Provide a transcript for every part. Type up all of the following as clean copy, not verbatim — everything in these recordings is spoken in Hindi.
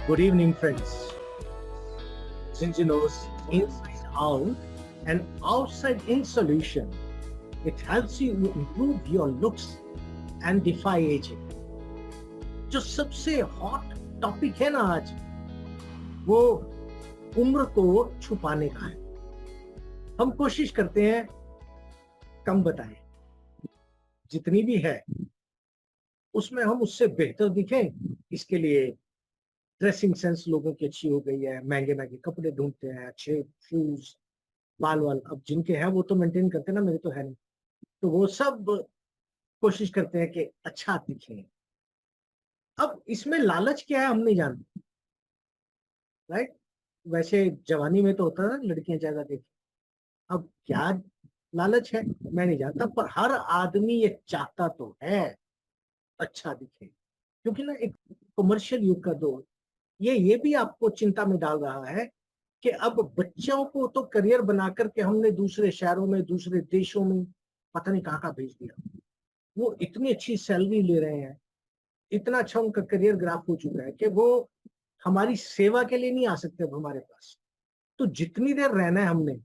Good evening, friends. Zinzinos Inside Out and Outside In solution. It helps you improve your looks and defy aging. जो सबसे हॉट टॉपिक है ना आज, वो उम्र को छुपाने का है। हम कोशिश करते हैं कम बताएं, जितनी भी है उसमें हम उससे बेहतर दिखें। इसके लिए ड्रेसिंग सेंस लोगों की अच्छी हो गई है, महंगे महंगे कपड़े ढूंढते हैं, अच्छे शूज, बाल वाल अब जिनके हैं वो तो मेंटेन करते हैं ना, मेरे तो है नहीं, तो वो सब कोशिश करते हैं कि अच्छा दिखे। अब इसमें लालच क्या है हम नहीं जानते, राइट? वैसे जवानी में तो होता है ना, लड़कियां ज्यादा देखी। अब क्या लालच है मैं नहीं जानता, पर हर आदमी ये चाहता तो है अच्छा दिखे, क्योंकि ना एक कमर्शियल युग का दौर ये भी आपको चिंता में डाल रहा है कि अब बच्चों को तो करियर बना करके हमने दूसरे शहरों में, दूसरे देशों में पता नहीं कहाँ भेज दिया। वो इतनी अच्छी सैलरी ले रहे हैं, इतना अच्छा उनका करियर ग्राफ हो चुका है कि वो हमारी सेवा के लिए नहीं आ सकते अब हमारे पास। तो जितनी देर रहना है हमने,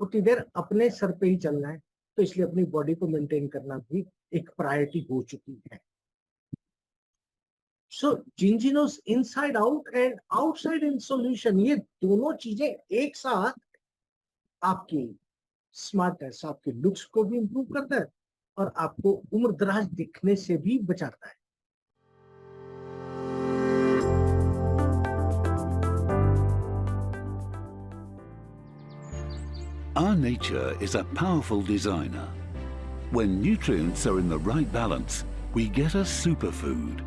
उतनी देर अपने सर पे ही चलना है। तो इसलिए अपनी बॉडी को मेंटेन करना भी एक प्रायोरिटी हो चुकी है। सो जिंजिनोस inside out and outside in solution, ये दोनों चीजें एक साथ आपकी स्मार्टनेस, आपके लुक्स को भी इंप्रूव करता है और आपको उम्र दराज दिखने से भी बचाता है। Our nature is a powerful designer. When nutrients are in the right balance, we get a superfood.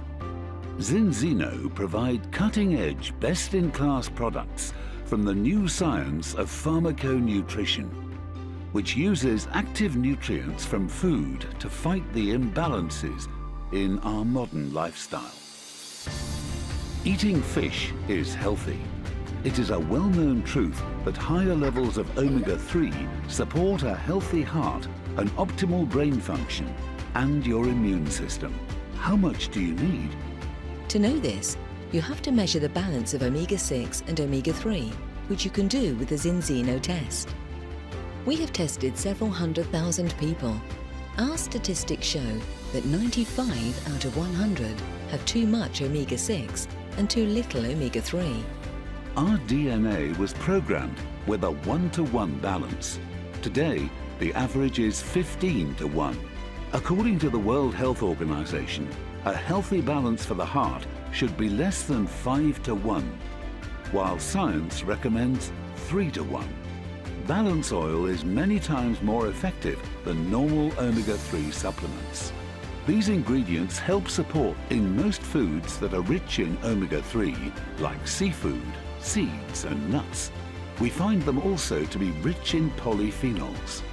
Zinzino provide cutting-edge, best-in-class products from the new science of pharmaconutrition, which uses active nutrients from food to fight the imbalances in our modern lifestyle. Eating fish is healthy. It is a well-known truth that higher levels of omega-3 support a healthy heart, an optimal brain function, and your immune system. How much do you need? To know this, you have to measure the balance of omega-6 and omega-3, which you can do with the Zinzino test. We have tested several 100,000 people. Our statistics show that 95 out of 100 have too much omega-6 and too little omega-3. Our DNA was programmed with a 1-to-1 balance. Today, the average is 15-to-1. According to the World Health Organization, a healthy balance for the heart should be less than 5-to-1, while science recommends 3-to-1. Balance oil is many times more effective than normal omega-3 supplements. These ingredients help support in most foods that are rich in omega-3, like seafood, seeds and nuts. We find them also to be rich in polyphenols.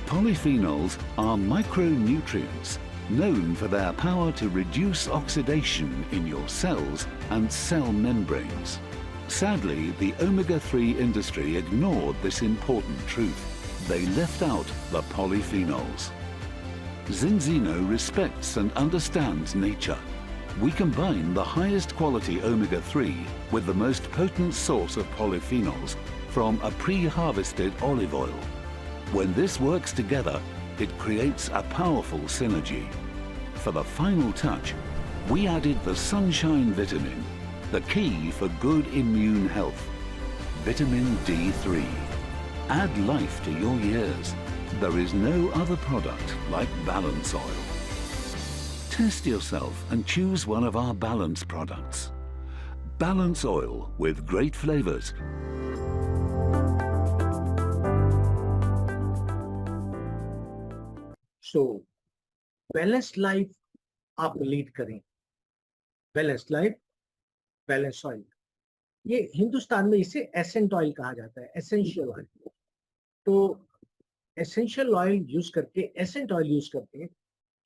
Polyphenols are micronutrients known for their power to reduce oxidation in your cells and cell membranes. Sadly, the omega-3 industry ignored this important truth. They left out the polyphenols. Zinzino respects and understands nature. We combine the highest quality omega-3 with the most potent source of polyphenols from a pre-harvested olive oil. When this works together, it creates a powerful synergy. For the final touch, we added the sunshine vitamin, the key for good immune health. Vitamin D3. Add life to your years. There is no other product like Balance Oil. Test yourself and choose one of our Balance products. Balance Oil with great flavors. So, balanced life आप लीड करें। बैलेंस्ड लाइफ, बैलेंस ऑयल, ये हिंदुस्तान में इसे एसेंट ऑयल कहा जाता है, एसेंशियल ऑयल। तो एसेंशियल ऑयल यूज करके, एसेंट ऑयल यूज करके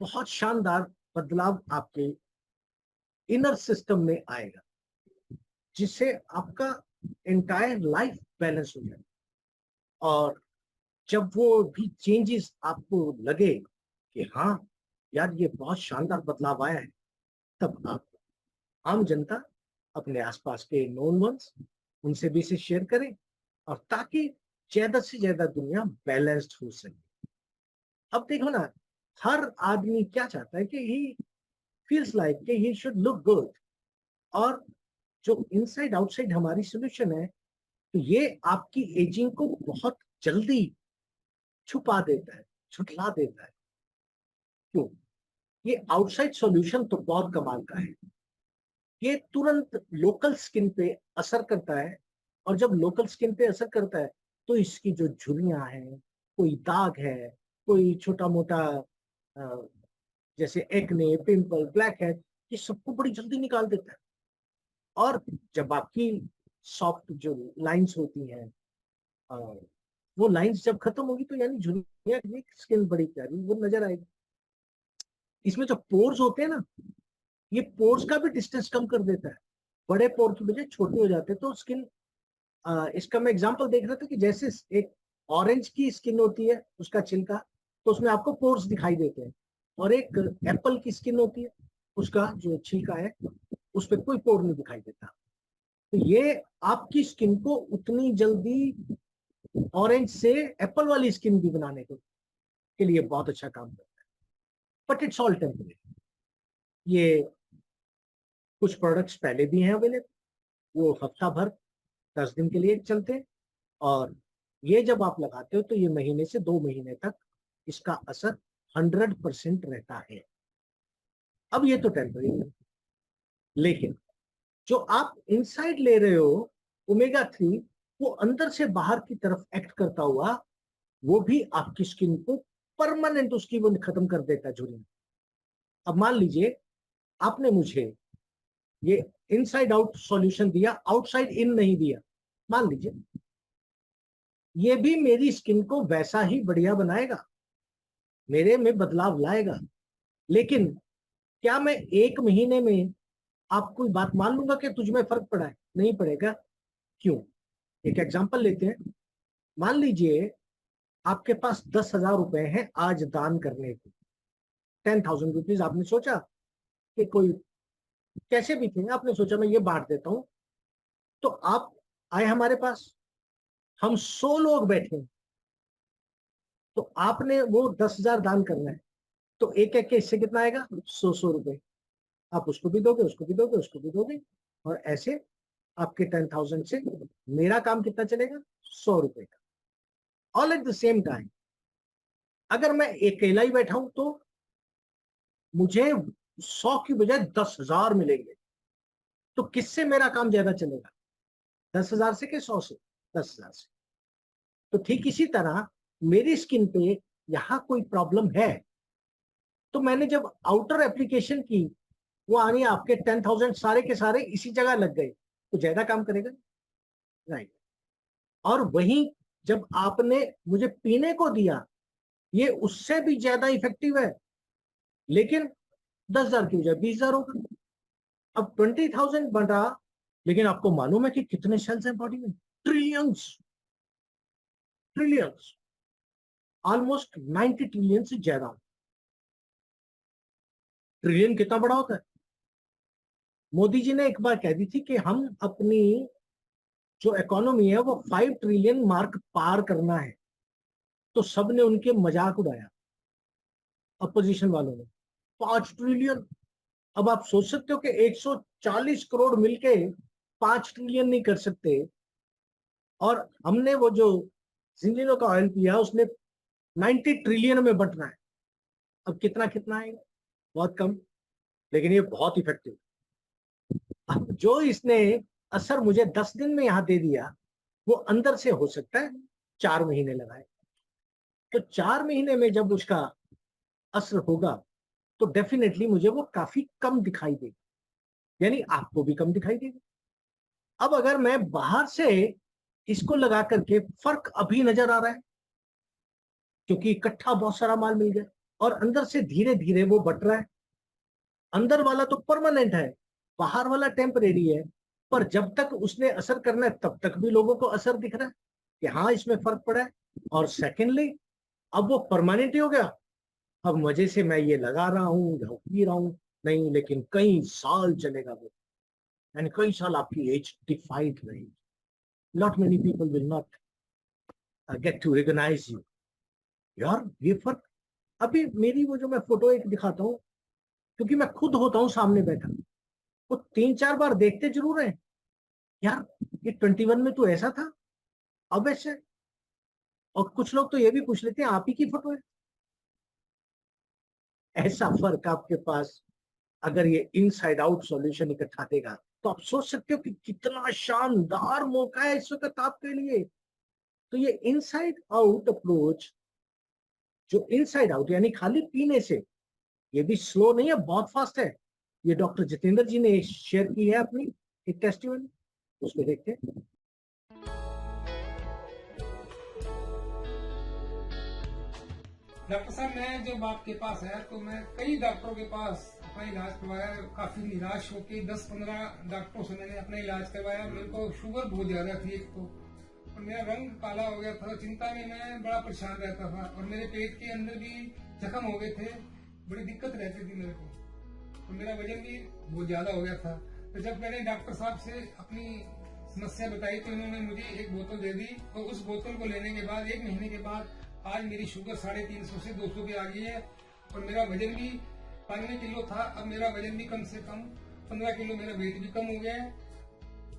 बहुत शानदार बदलाव आपके इनर सिस्टम में आएगा, जिससे आपका एंटायर लाइफ बैलेंस हो जाए। और जब वो भी चेंजेस आपको लगे कि हाँ यार ये बहुत शानदार बदलाव आया है, तब आप, आम जनता अपने आसपास के नोन वंस, उनसे भी इसे शेयर करें, और ताकि ज्यादा से ज्यादा दुनिया बैलेंस्ड हो सके। अब देखो ना, हर आदमी क्या चाहता है कि ही फील्स लाइक कि ही शुड लुक गुड, और जो इनसाइड आउटसाइड हमारी सोल्यूशन है, तो ये आपकी एजिंग को बहुत जल्दी छुपा देता है, छुटला देता है। क्यों? ये आउटसाइड सॉल्यूशन तो बहुत कमाल का है। ये तुरंत लोकल स्किन पे असर करता है, और जब लोकल स्किन पे असर करता है, तो इसकी जो झुर्रियां हैं, कोई दाग है, कोई छोटा मोटा जैसे एक्ने, पिंपल, ब्लैक हेड, ये सबको बड़ी जल्दी निकाल देता है। और जब आपकी सॉफ्ट जो लाइंस होती हैं, अ, वो लाइंस जब खत्म होगी, तो यानी झुर्रियां की स्किन बड़ी प्यारी वो नजर आएगी। इसमें जो पोर्स होते हैं ना, ये पोर्स का भी डिस्टेंस कम कर देता है। बड़े पोर की बजाय छोटे हो जाते हैं, तो स्किन, इसका मैं एग्जांपल देख रहा था कि जैसे एक ऑरेंज की स्किन होती है, उसका छिलका, तो उसमें आपको पोर्स दिखाई देते हैं, और एक एप्पल की स्किन होती है, उसका जो छिलका है, उस पर कोई पोर नहीं दिखाई देता। तो ये आपकी स्किन को उतनी जल्दी ऑरेंज से एप्पल वाली स्किन भी बनाने के लिए बहुत अच्छा काम करता है। But it's all temporary. ये कुछ प्रोडक्ट्स पहले भी हैं अवेलेबल, वो हफ्ता भर 10 दिन के लिए चलते हैं, और ये जब आप लगाते हो, तो ये महीने से 2 महीने तक इसका असर 100% रहता है। अब ये तो टेम्परेरी है, लेकिन जो आप इनसाइड ले रहे हो ओमेगा 3, वो अंदर से बाहर की तरफ एक्ट करता हुआ, वो भी आपकी स्किन को परमानेंट उसकी वो खत्म कर देता है, झुर्रियां। अब मान लीजिए आपने मुझे ये इनसाइड आउट सॉल्यूशन दिया, आउटसाइड इन नहीं दिया, मान लीजिए, ये भी मेरी स्किन को वैसा ही बढ़िया बनाएगा, मेरे में बदलाव लाएगा। लेकिन क्या मैं 1 महीने में आपको बात मान लूंगा कि तुझ में फर्क पड़ा है? नहीं पड़ेगा। क्यों? एक एग्जांपल लेते हैं। मान लीजिए आपके पास 10,000 रुपए हैं आज दान करने के, 10,000 रुपीज। आपने सोचा कि कोई, कैसे भी थे, आपने सोचा मैं ये बांट देता हूं, तो आप आए हमारे पास, हम 100 लोग बैठे हैं, तो आपने वो 10,000 दान करना है, तो एक एक के हिस्से कितना आएगा? 100 100 रुपए। आप उसको भी दोगे, उसको भी दोगे, उसको भी दोगे, और ऐसे आपके 10,000 से मेरा काम कितना चलेगा? 100 रुपए का। All at the same time अगर मैं अकेला ही बैठा हूं, तो मुझे 100 की बजाय 10,000 मिलेंगे। तो किससे मेरा काम ज्यादा चलेगा? 10,000 से कि 100 से? 10,000 से। तो ठीक इसी तरह मेरी स्किन पे यहाँ कोई प्रॉब्लम है, तो मैंने जब आउटर एप्लीकेशन की, वो आनी आपके 10,000 सारे के सारे इसी जगह लग गए, तो ज्यादा काम करेगा, राइट। और वहीं जब आपने मुझे पीने को दिया, ये उससे भी ज्यादा इफेक्टिव है, लेकिन 10,000 की बजाय 20,000 होगा। अब 20,000 बन रहा, लेकिन आपको मालूम है कि कितने सेल्स हैं बॉडी में? ट्रिलियंस, ट्रिलियंस, ऑलमोस्ट 90 ट्रिलियन से ज्यादा। ट्रिलियन कितना बड़ा होता है? मोदी जी ने एक बार कह दी थी कि हम अपनी जो इकोनॉमी है वो 5 ट्रिलियन मार्क पार करना है, तो सबने उनके मजाक उड़ाया, अपोजिशन वालों ने। 5 ट्रिलियन! अब आप सोच सकते हो कि 140 करोड़ मिलके 5 ट्रिलियन नहीं कर सकते, और हमने वो जो जिंजीनो का ऑयल पिया, उसने 90 ट्रिलियन में बंटना है। अब कितना कितना आएगा? बहुत कम, लेकिन ये बहुत इफेक्टिव। अब जो इसने असर मुझे 10 दिन में यहां दे दिया, वो अंदर से हो सकता है 4 महीने लगाए। तो 4 महीने में जब उसका असर होगा, तो डेफिनेटली मुझे वो काफी कम दिखाई देगा, यानी आपको भी कम दिखाई देगा। अब अगर मैं बाहर से इसको लगा करके, फर्क अभी नजर आ रहा है क्योंकि इकट्ठा बहुत सारा माल मिल गया, और अंदर से धीरे धीरे वो बट रहा है। अंदर वाला तो परमानेंट है, बाहर वाला टेम्परेरी है, पर जब तक उसने असर करना है, तब तक भी लोगों को असर दिख रहा है कि हाँ इसमें फर्क पड़ा है। और सेकेंडली, अब वो परमानेंट ही हो गया। अब मजे से मैं ये लगा रहा हूँ या पी रहा हूँ, नहीं, लेकिन कई साल चलेगा वो, एंड कई साल आपकी एज डिफाइड रही. Not many people will not get to recognise you. यार ये फर्क, अभी मेरी वो जो मैं फोटो एक दिखाता हूँ, क्योंकि मैं खुद होता हूँ सामने बैठा, वो 3-4 बार देखते जरूर है, यार ये 21 में तो ऐसा था, अब ऐसे. और कुछ लोग तो ये भी पूछ लेते हैं आप ही की फोटो है. ऐसा फर्क आपके पास अगर ये इनसाइड आउट सॉल्यूशन इकट्ठा देगा, तो आप सोच सकते हो कि कितना शानदार मौका है इस वक्त आपके लिए. तो ये इनसाइड आउट अप्रोच, जो इनसाइड आउट यानी खाली पीने से, ये भी स्लो नहीं है, बहुत फास्ट है. ये डॉक्टर जितेंद्र जी ने शेयर की है अपनी एक टेस्टिमनी, उसको देखते हैं. डॉक्टर साहब, मैं जब आपके पास आया तो मैं कई डॉक्टरों के पास अपना इलाज करवाया. काफी निराश होकर 10-15 डॉक्टरों से मैंने अपना इलाज करवाया. मेरे को शुगर बहुत ज्यादा थी एक तो, और मेरा रंग काला हो गया था. चिंता में मैं बड़ा परेशान रहता था, और मेरे पेट के अंदर भी जख्म हो गए थे. बड़ी दिक्कत रहती थी मेरे को, और मेरा वजन भी बहुत ज्यादा हो गया था. तो जब मैंने डॉक्टर साहब से अपनी समस्या बताई तो इन्होंने मुझे एक बोतल दे दी, और उस बोतल को लेने के बाद 1 महीने के बाद आज मेरी शुगर 350 से 200 पे आ गई है. और मेरा वजन भी 92 किलो था, अब मेरा वजन भी कम से कम 15 किलो, मेरा वेट भी कम हो गया है.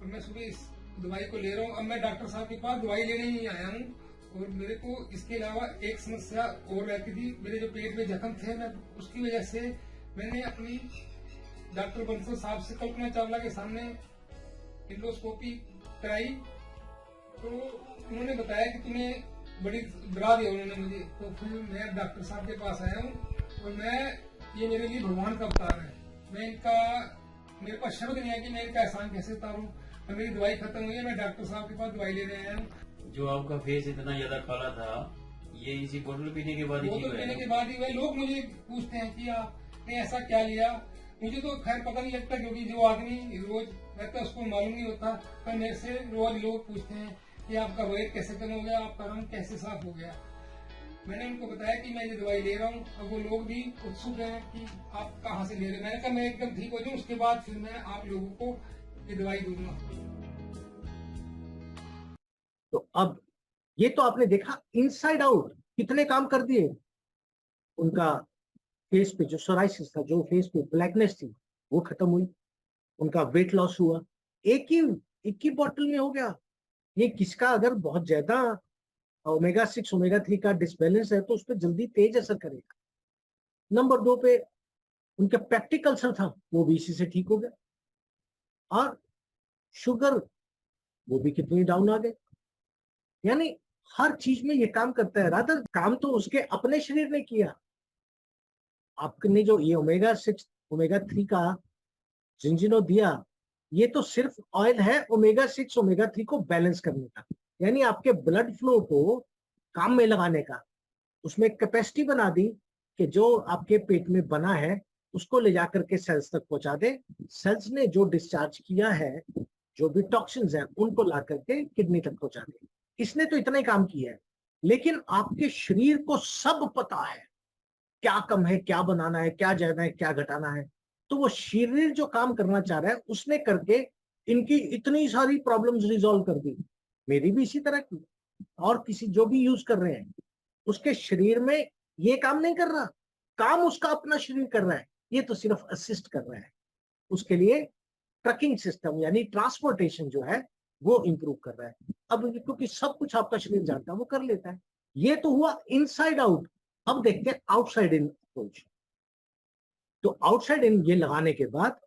और मैं सुबह इस दवाई को ले रहा हूँ. अब मैं डॉक्टर साहब के पास दवाई लेने ही आया हूँ. और मेरे को इसके अलावा एक समस्या और रहती थी, मेरे जो पेट में जख्म थे, मैं उसकी वजह से मैंने अपनी डॉक्टर बंसल साहब से कल्पना चावला के सामने इंडोस्कोपी कराई. तो उन्होंने बताया कि तुम्हें बड़ी डरा दिया उन्होंने मुझे. तो फिर मैं डॉक्टर साहब के पास आया हूँ, और मैं, ये मेरे लिए भगवान का अवतार है. मैं इनका, मेरे पास शब्द नहीं है कि मैं इनका एहसान कैसे उतारूं. और मेरी दवाई खत्म हुई है, मैं डॉक्टर साहब के पास दवाई लेने आया हूँ. जो आपका फेस इतना ज्यादा काला था, ये इसी बोतल पीने के बाद ही ठीक बोतल हुआ पीने है? के बाद ही वह लोग मुझे पूछते हैं कि आपने ऐसा क्या लिया. मुझे तो खैर पता नहीं लगता, क्योंकि जो आदमी रोज रहता है उसको मालूम नहीं होता. पर मेरे से रोज लोग पूछते हैं कि आपका वेट कैसे कम हो गया, आपका रंग कैसे साफ हो गया. मैंने उनको बताया कि मैं ये दवाई ले रहा हूँ. अब वो लोग भी उत्सुक हैं कि आप कहाँ से ले रहे हैं. मैंने कहा मैं एकदम ठीक हो जाऊँ, उसके बाद फिर मैं आप लोगों को ये दवाई दूंगा. तो अब ये तो आपने देखा इनसाइड आउट कितने काम कर दिए. उनका फेस पे जो सोराइसिस था, जो फेस पे ब्लैकनेस थी, वो खत्म हुई. उनका वेट लॉस हुआ, एक ही बॉटल में हो गया. ये किसका अगर बहुत ज्यादा ओमेगा 6 ओमेगा 3 का डिसबैलेंस है तो उस पर जल्दी तेज असर करेगा. नंबर 2 पे उनके पेप्टिक अल्सर था, वो भी इसी से ठीक हो गया. और शुगर, वो भी कितनी डाउन आ गई. यानी हर चीज में ये काम करता है. रादर काम तो उसके अपने शरीर ने किया. आपने जो ये ओमेगा 6 ओमेगा 3 का जिंजिनो दिया, ये तो सिर्फ ऑयल है ओमेगा 6 ओमेगा 3 को बैलेंस करने का, यानी आपके ब्लड फ्लो को काम में लगाने का. उसमें कैपेसिटी बना दी कि जो आपके पेट में बना है उसको ले जाकर के सेल्स तक पहुंचा दे. सेल्स ने जो डिस्चार्ज किया है, जो भी टॉक्सिन्स हैं, उनको ला करके किडनी तक पहुंचा दे. इसने तो इतना ही काम किया है. लेकिन आपके शरीर को सब पता है क्या कम है, क्या बनाना है, क्या ज्यादा है, क्या घटाना है. तो वो शरीर जो काम करना चाह रहा है उसने करके इनकी इतनी सारी प्रॉब्लम्स रिजॉल्व कर दी. मेरी भी इसी तरह की, और किसी जो भी यूज कर रहे हैं उसके शरीर में ये काम नहीं कर रहा, काम उसका अपना शरीर कर रहा है. ये तो सिर्फ असिस्ट कर रहा है. उसके लिए ट्रकिंग सिस्टम यानी ट्रांसपोर्टेशन जो है वो इंप्रूव कर रहा है. अब क्योंकि सब कुछ आपका शरीर जानता है, वो कर लेता है. ये तो हुआ इनसाइड आउट. अब देखते हैं आउटसाइड इन अप्रोच. तो आउटसाइड इन ये लगाने के बाद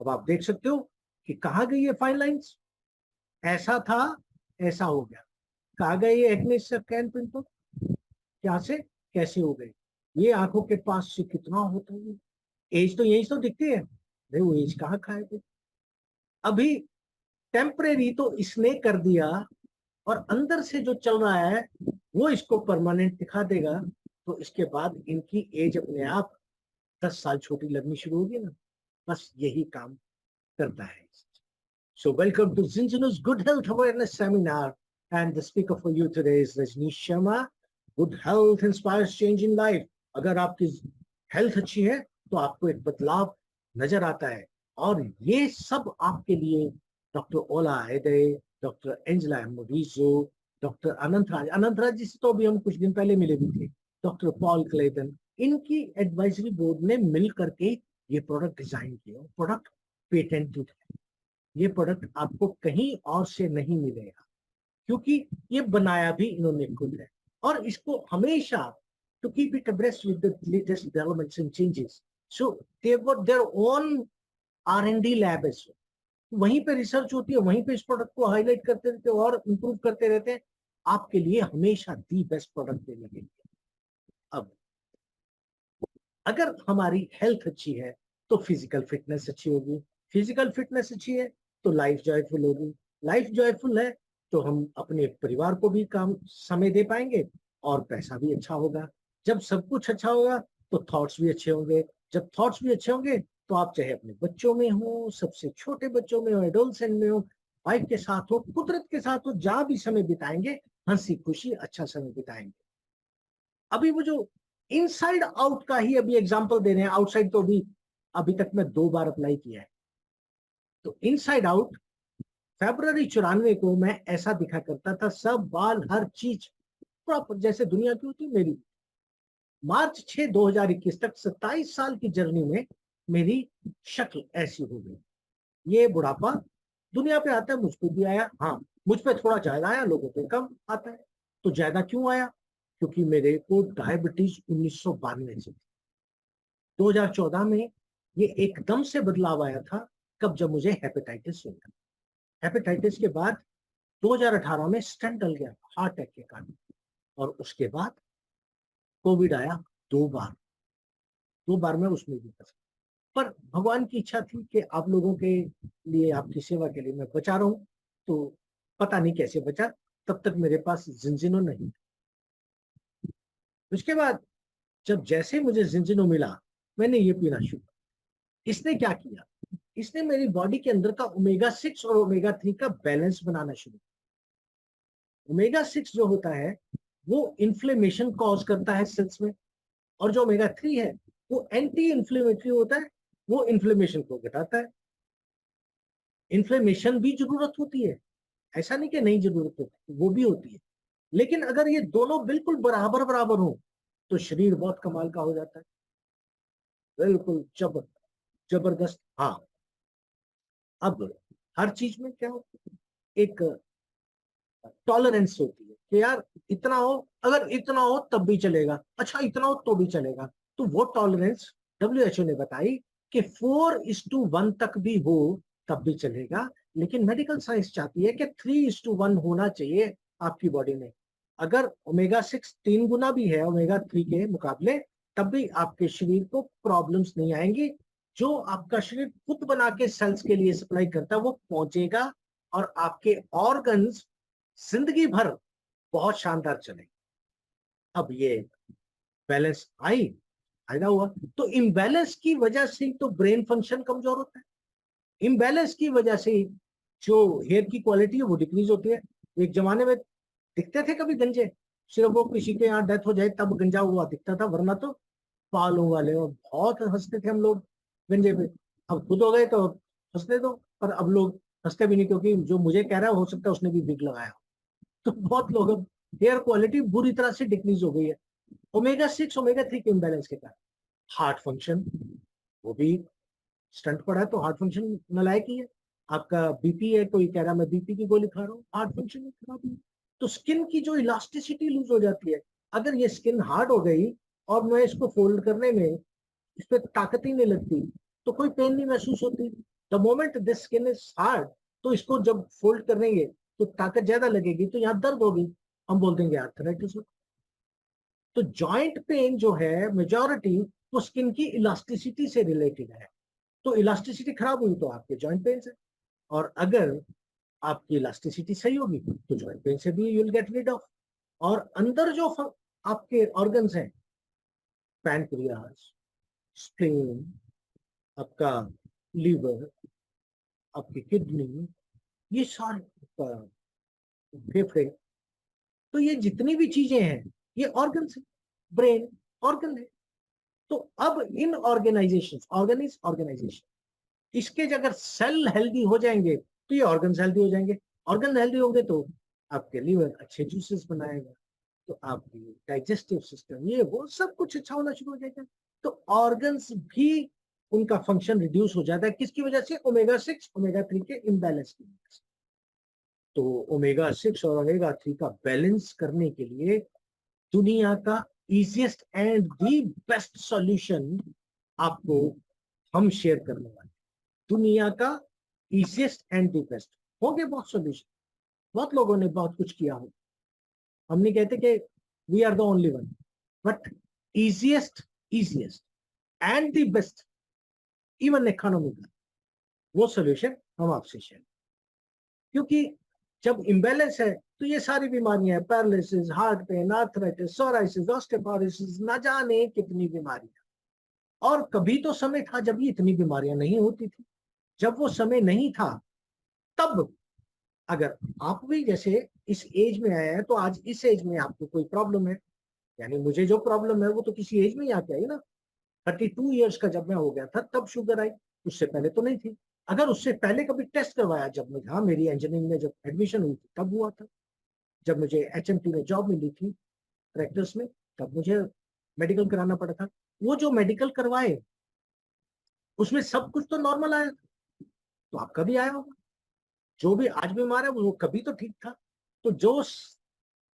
अब आप देख सकते हो कि कहाँ गई ये फाइन लाइंस. ऐसा था, ऐसा हो गया. कहाँ गए ये एक्ने कैन पिंपल, क्या से कैसे हो गए. ये आंखों के पास से कितना होता है. एज तो यही तो दिखती है, अरे वो एज कहाँ खाए थे. अभी टेम्परेरी तो इसने कर दिया, और अंदर से जो चल रहा है वो इसको परमानेंट दिखा देगा. तो इसके बाद इनकी एज अपने आप 10 साल छोटी लगनी शुरू होगी ना. बस यही काम करता है. So welcome to Zinzinu's Good Health Awareness Seminar, and the speaker for you today is Rajneesh Sharma. Good health inspires change in life. अगर आपकी हेल्थ अच्छी है तो आपको एक बदलाव नजर आता है. और ये सब आपके लिए डॉक्टर ओला एडे, डॉक्टर एंजेला मोरिजो, डॉक्टर अनंत राज जी से तो अभी हम कुछ दिन पहले मिले भी थे, डॉक्टर पॉल क्लेटन, इनकी एडवाइजरी बोर्ड ने मिल करके ये प्रोडक्ट डिजाइन किया। प्रोडक्ट पेटेंटेड है, ये प्रोडक्ट आपको कहीं और से नहीं मिलेगा, क्योंकि ये बनाया भी इन्होंने खुद है। और इसको हमेशा to keep it abreast with the latest developments and changes, so they got their own R&D lab, वहीं पे रिसर्च होती है, वहीं पे इस प्रोडक्ट को हाईलाइट करते रहते हैं और इंप्रूव करते रहते हैं, आपके लिए हमेशा दी बेस्ट प्रोडक्ट देने के लिए। अब अगर हमारी हेल्थ अच्छी है तो फिजिकल फिटनेस अच्छी होगी, फिजिकल फिटनेस अच्छी है तो लाइफ जॉयफुल होगी, लाइफ जॉयफुल है तो हम अपने परिवार को भी काम समय दे पाएंगे और पैसा भी अच्छा होगा। जब सब कुछ अच्छा होगा तो थॉट्स भी अच्छे होंगे, जब थॉट्स भी अच्छे होंगे तो आप चाहे अपने बच्चों में हो, सबसे छोटे बच्चों में हो, एडोलसेंट में हो, वाइफ के साथ हो, कुदरत के साथ हो, जहां भी समय बिताएंगे हंसी खुशी अच्छा समय बिताएंगे। अभी वो जो इनसाइड आउट का ही अभी एग्जांपल दे रहे हैं, आउटसाइड तो अभी तक मैं 2 बार अप्लाई किया है। तो इनसाइड आउट फरवरी 94 को मैं ऐसा दिखा करता था, सब बाल हर चीज प्रॉपर जैसे दुनिया की होती मेरी। मार्च 6 2021 तक 27 साल की जर्नी में मेरी शक्ल ऐसी हो गई। ये बुढ़ापा दुनिया पे आता है, मुझको भी आया, हाँ मुझ पे थोड़ा ज्यादा आया, लोगों पे कम आता है। तो ज्यादा क्यों आया? क्योंकि मेरे को डायबिटीज 1992 से, 2014 में ये एकदम से बदलाव आया था। कब? जब मुझे हेपेटाइटिस हो गया। हेपेटाइटिस के बाद 2018 में स्टेंट डल गया हार्ट अटैक के कारण, और उसके बाद कोविड आया 2 बार में उसमें भी फंसा। पर भगवान की इच्छा थी कि आप लोगों के लिए, आपकी सेवा के लिए मैं बचा रहा हूं, तो पता नहीं कैसे बचा, तब तक मेरे पास जिंजिनो नहीं। उसके बाद जब जैसे मुझे जिंजिनो मिला, मैंने ये पीना शुरू। इसने क्या किया? इसने मेरी बॉडी के अंदर का ओमेगा 6 और ओमेगा 3 का बैलेंस बनाना शुरू किया। ओमेगा 6 जो होता है वो इन्फ्लेमेशन कॉज करता है सेल्स में, और जो ओमेगा 3 है वो एंटी इन्फ्लेमेटरी होता है, वो इन्फ्लेमेशन को घटाता है। इन्फ्लेमेशन भी जरूरत होती है, ऐसा नहीं कि नहीं जरूरत होती, वो भी होती है, लेकिन अगर ये दोनों बिल्कुल बराबर बराबर हो तो शरीर बहुत कमाल का हो जाता है, बिल्कुल जबरदस्त। हाँ, अब हर चीज में क्या होता है, एक टॉलरेंस होती है कि यार इतना हो, अगर इतना हो तब भी चलेगा, अच्छा इतना हो तो भी चलेगा। तो वो टॉलरेंस WHO ने बताई कि 4:1 तक भी हो तब भी चलेगा, लेकिन मेडिकल साइंस चाहती है कि 3:1 होना चाहिए आपकी बॉडी में। अगर ओमेगा 6 3 गुना भी है ओमेगा 3 के मुकाबले, तब भी आपके शरीर को प्रॉब्लम्स नहीं आएंगी। जो आपका शरीर खुद बना के सेल्स के लिए सप्लाई करता है वो पहुंचेगा, और आपके ऑर्गन्स जिंदगी भर बहुत शानदार चले। अब ये बैलेंस फायदा हुआ, तो इम्बैलेंस की वजह से तो ब्रेन फंक्शन कमजोर होता है, इम्बैलेंस की वजह से जो हेयर की क्वालिटी है वो डिक्रीज होती है। एक जमाने में दिखते थे कभी गंजे, सिर्फ वो किसी के यहाँ डेथ हो जाए तब गंजा हुआ दिखता था, वरना तो बालों वाले, और बहुत हंसते थे हम लोग गंजे पे। अब खुद हो गए तो हंसते दो, पर अब लोग हंसते भी नहीं, क्योंकि जो मुझे कह रहा है हो सकता है उसने भी विग लगाया। तो बहुत लोग, अब हेयर क्वालिटी बुरी तरह से डिक्रीज हो गई है ओमेगा 6 ओमेगा 3 के इम्बैलेंस के कारण। हार्ट फंक्शन वो भी स्टंट पड़ा है, तो हार्ट फंक्शन नलायक ही है। आपका बीपी है, कोई कह रहा मैं बीपी की गोली खा रहा हूँ, हार्ट फंक्शन खराब है। तो स्किन की जो इलास्टिसिटी लूज हो जाती है, अगर ये स्किन हार्ड हो गई और मैं इसको फोल्ड करने में इस पर ताकत ही नहीं लगती, तो कोई पेन नहीं महसूस होती। The moment this skin is hard, तो इसको जब फोल्ड करेंगे तो ताकत ज्यादा लगेगी, तो यहाँ दर्द होगी, हम बोल देंगे आर्थराइटिस। तो जॉइंट पेन जो है मेजॉरिटी वो स्किन की इलास्टिसिटी से रिलेटेड है। तो इलास्टिसिटी खराब हुई तो आपके जॉइंट पेन से, और अगर आपकी इलास्टिसिटी सही होगी तो जॉइंट पेन से भी you will get rid of. और अंदर जो आपके ऑर्गन्स हैं, पैनक्रियास, स्प्लीन, आपका लीवर, आपकी किडनी, ये सारे फेफड़े, तो ये जितनी भी चीजें हैं ये ऑर्गन है, ब्रेन ऑर्गन है। तो अब इन ऑर्गेनाइजेशन, ऑर्गन इज ऑर्गेनाइजेशन, इसके अगर सेल हेल्दी हो जाएंगे तो ये ऑर्गन हेल्दी हो जाएंगे, ऑर्गन हेल्दी होंगे तो आपके लीवर अच्छे जूसेस बनाएगा, तो आपकी डाइजेस्टिव सिस्टम ये वो सब कुछ अच्छा होना शुरू हो जाएगा। तो ऑर्गन्स भी उनका फंक्शन रिड्यूस हो जाता है, किसकी वजह से? ओमेगा 6 ओमेगा 3 के इम्बैलेंस की वजह से। तो ओमेगा 6 और ओमेगा 3 का बैलेंस करने के लिए दुनिया का easiest and the best solution आपको हम शेयर करने वाले। दुनिया का इजीएस्ट एंड दी बेस्ट, होंगे बहुत सॉल्यूशन, बहुत लोगों ने बहुत कुछ किया हो, हम नहीं कहते कि we are the only one, but easiest and the best even economical, वो सॉल्यूशन हम आपसे शेयर। क्योंकि जब इम्बैलेंस है तो ये सारी बीमारियां, paralysis, heart pen, arthritis, psoriasis, osteoporosis, ना जाने कितनी बीमारियां। और कभी तो समय था जब ये इतनी बीमारियां नहीं होती थी। जब वो समय नहीं था तब अगर आप भी जैसे इस एज में आए हैं तो आज इस एज में आपको कोई प्रॉब्लम है, यानी मुझे जो प्रॉब्लम है वो तो किसी एज में ही आके आई ना। 32 ईयर्स का जब मैं हो गया था तब शुगर आई, उससे पहले तो नहीं थी। अगर उससे पहले कभी टेस्ट करवाया, जब मुझे, हाँ, मेरी इंजीनियरिंग में जब एडमिशन हुई थी तब हुआ था। जब मुझे एचएमटी में जॉब मिली थी प्रैक्टिस में, तब मुझे मेडिकल कराना पड़ा था। वो जो मेडिकल करवाए उसमें सब कुछ तो नॉर्मल आया था, तो आपका भी आया होगा। जो भी आज बीमार है वो कभी तो ठीक था। तो जो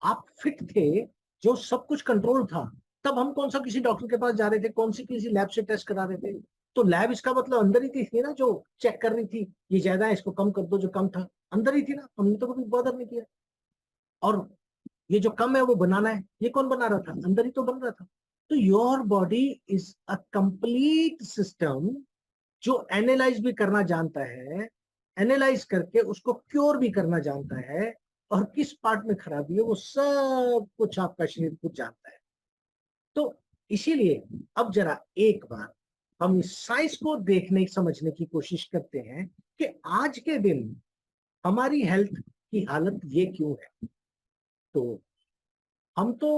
आप फिट थे, जो सब कुछ कंट्रोल था, तब हम कौन सा किसी डॉक्टर के पास जा रहे थे, कौन सी किसी लैब से टेस्ट करा रहे थे? तो लैब इसका मतलब अंदर ही थी ना, जो चेक कर रही थी ये ज्यादा है इसको कम कर दो, जो कम था अंदर ही थी ना, हमने तो कभी बॉदर नहीं किया। और ये जो कम है वो बनाना है, ये कौन बना रहा था? अंदर ही तो बन रहा था। तो your body is a complete system जो एनालाइज भी करना जानता है, एनालाइज करके उसको क्योर भी करना जानता है, और किस पार्ट में खराबी है वो सब कुछ आपका शरीर खुद जानता है। तो इसीलिए अब जरा एक बार हम इस साइंस को देखने समझने की कोशिश करते हैं कि आज के दिन हमारी हेल्थ की हालत ये क्यों है। तो हम तो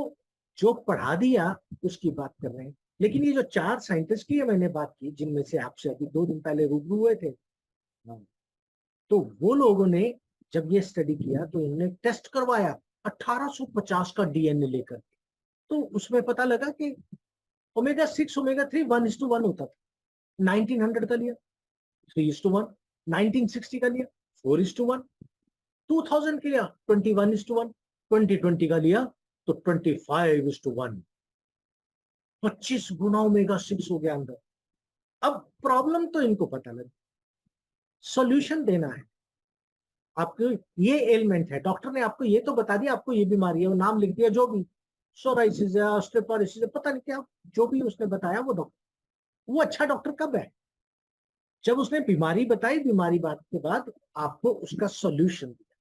जो पढ़ा दिया उसकी बात कर रहे हैं, लेकिन ये जो 4 साइंटिस्ट की मैंने बात की, जिनमें से आपसे अभी 2 दिन पहले रूबरू हुए थे, तो वो लोगों ने जब ये स्टडी किया तो इन्होंने टेस्ट करवाया 1850 का डीएनए लेकर, तो उसमें पता लगा कि ओमेगा 6 ओमेगा 3 1:1 होता था। 1900 का लिया 3:1, 1960 का लिया 4:1, 2000 का लिया 21:1, 2020 का लिया तो 25:1, 25 गुना ओमेगा 6 हो गया अंदर। अब प्रॉब्लम तो इनको पता लगा, सॉल्यूशन देना है। आपको ये एलिमेंट है, डॉक्टर ने आपको ये तो बता दिया आपको ये बीमारी है, वो नाम लिख दिया, जो भी सोराइसिस है, ऑस्टियोपोरोसिस है, पता नहीं क्या जो भी उसने बताया वो डॉक्टर। वो अच्छा डॉक्टर कब है? जब उसने बीमारी बताई, बीमारी बात के बाद आपको उसका सॉल्यूशन दिया।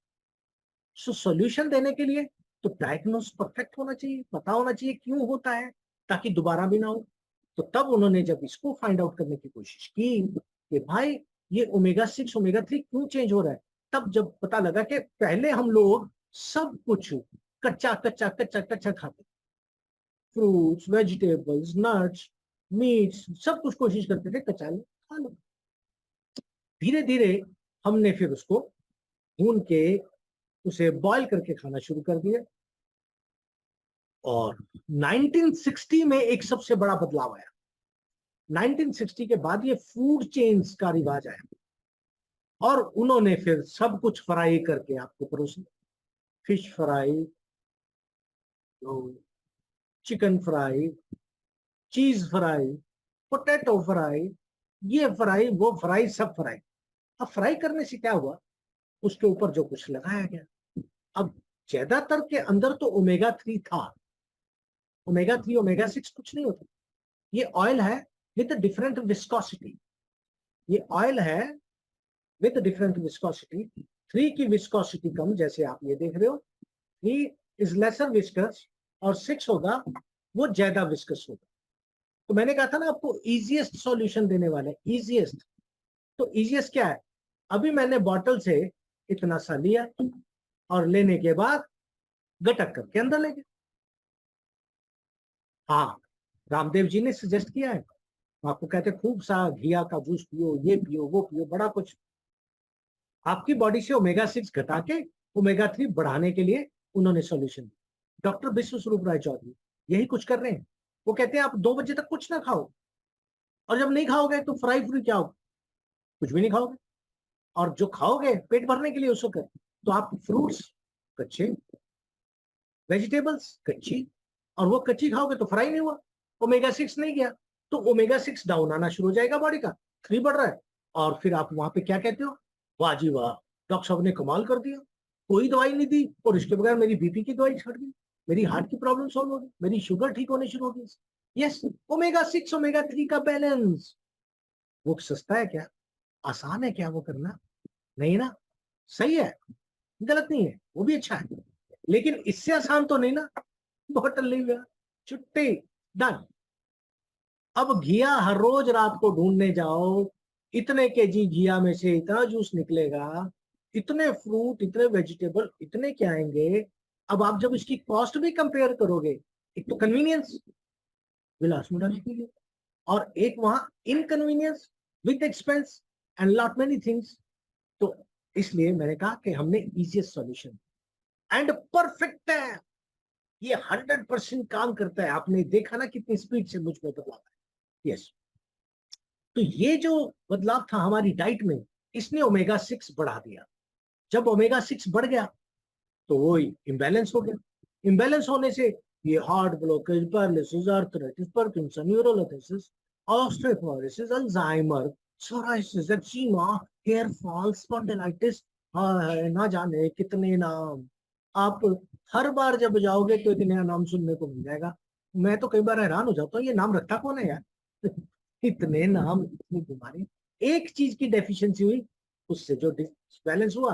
सो सॉल्यूशन देने के लिए तो डायग्नोस परफेक्ट होना चाहिए, पता होना चाहिए क्यों होता है, ताकि दोबारा भी ना हो। तो तब उन्होंने जब इसको फाइंड आउट करने की कोशिश की कि भाई ये ओमेगा 6 ओमेगा 3 क्यों चेंज हो रहा है, तब जब पता लगा कि पहले हम लोग सब कुछ कच्चा कच्चा कच्चा कच्चा खाते, फ्रूट्स, वेजिटेबल्स, नट्स, मीट्स, सब कुछ कोशिश करते थे कच्चा खा लो। धीरे धीरे हमने फिर उसको भून के उसे बॉईल करके खाना शुरू कर दिया, और 1960 में एक सबसे बड़ा बदलाव आया। 1960 के बाद ये फूड चेन्स का रिवाज आया, और उन्होंने फिर सब कुछ फ्राई करके आपको परोसा। फिश फ्राई, चिकन फ्राई, चीज फ्राई, पोटैटो फ्राई, ये फ्राई वो फ्राई, सब फ्राई। अब फ्राई करने से क्या हुआ, उसके ऊपर जो कुछ लगाया गया। अब ज्यादातर के अंदर तो ओमेगा 3 था, ओमेगा 3 ओमेगा 6 कुछ नहीं होता। ये ऑयल है विद डिफरेंट विस्कोसिटी, ये ऑयल है विद डिफरेंट विस्कोसिटी। 3 की विस्कोसिटी कम, जैसे आप ये देख रहे हो, 3 इज लेसर विस्कस, और 6 होगा वो ज्यादा विस्कस होगा। तो मैंने कहा था ना आपको इजीएस्ट सॉल्यूशन देने वाले, इजीएस्ट। तो इजीएस्ट क्या है? अभी मैंने बॉटल से इतना सा लिया, और लेने के बाद गटक करके अंदर ले गया। हाँ, रामदेव जी ने सजेस्ट किया है आपको कहते हैं खूब सा घिया का जूस पियो, ये पियो, वो पियो, बड़ा कुछ। आपकी बॉडी से ओमेगा 6 घटा के ओमेगा 3 बढ़ाने के लिए उन्होंने सॉल्यूशन। डॉक्टर विश्व स्वरूप राय चौधरी यही कुछ कर रहे हैं। वो कहते हैं आप 2 बजे तक कुछ ना खाओ, और जब नहीं खाओगे तो फ्राई फ्री क्या हो, कुछ भी नहीं खाओगे, और जो खाओगे पेट भरने के लिए उसको कर। तो आप फ्रूट्स कच्चे, वेजिटेबल्स कच्ची, और वो कच्ची खाओगे तो फ्राई नहीं हुआ, ओमेगा 6 नहीं गया, तो ओमेगा 6 डाउन आना शुरू हो जाएगा बॉडी का, 3 बढ़ रहा है। और फिर आप वहां पे क्या कहते हो, वाह जी वाह, डॉक्टर साहब ने कमाल कर दिया, कोई दवाई नहीं दी और इसके बगैर मेरी बीपी की दवाई छट गई, मेरी हार्ट की प्रॉब्लम सॉल्व हो गई, मेरी शुगर ठीक होने शुरू हो गई। यस, ओमेगा 6 ओमेगा 3 का बैलेंस। वो सस्ता है क्या, आसान है क्या वो करना? नहीं ना, सही है, गलत नहीं है, वो भी अच्छा है, लेकिन इससे आसान तो नहीं ना। बोतल ले गया, छुट्टी, डन। अब घिया हर रोज रात को ढूंढने जाओ, इतने केजी घिया में से इतना जूस निकलेगा, इतने फ्रूट, इतने वेजिटेबल, इतने क्या आएंगे। अब आप जब इसकी कॉस्ट भी कंपेयर करोगे, एक तो कन्वीनियंस, विलास मुडानी के लिए, और एक वहां inconvenience with expense and lot many things. तो इसलिए मैंने कहा कि हमने इजीएस्ट सॉल्यूशन एंड परफेक्ट है, ये 100% काम करता है। आपने देखा ना कितनी स्पीड से मुझ में बदलाव है। यस, तो ये जो बदलाव था हमारी डाइट में, इसने ओमेगा 6 बढ़ा दिया। जब ओमेगा 6 बढ़ गया तो वो इम्बैलेंस हो गया। इम्बैलेंस होने से ये heart blockage, paralysis, arthritis, Parkinson, न्यूरोलिथिसिस, osteoporosis, Alzheimer, psoriasis, eczema, hair fall, spondylitis, ना जाने कितने नाम। आप हर बार जब जाओगे तो एक नया नाम सुनने को मिल जाएगा। मैं तो कई बार हैरान हो जाता हूँ, ये नाम रखा कौन है यार? इतने नाम, इतनी बीमारी। एक चीज की डेफिशिएंसी हुई, उससे जो डिसबैलेंस हुआ,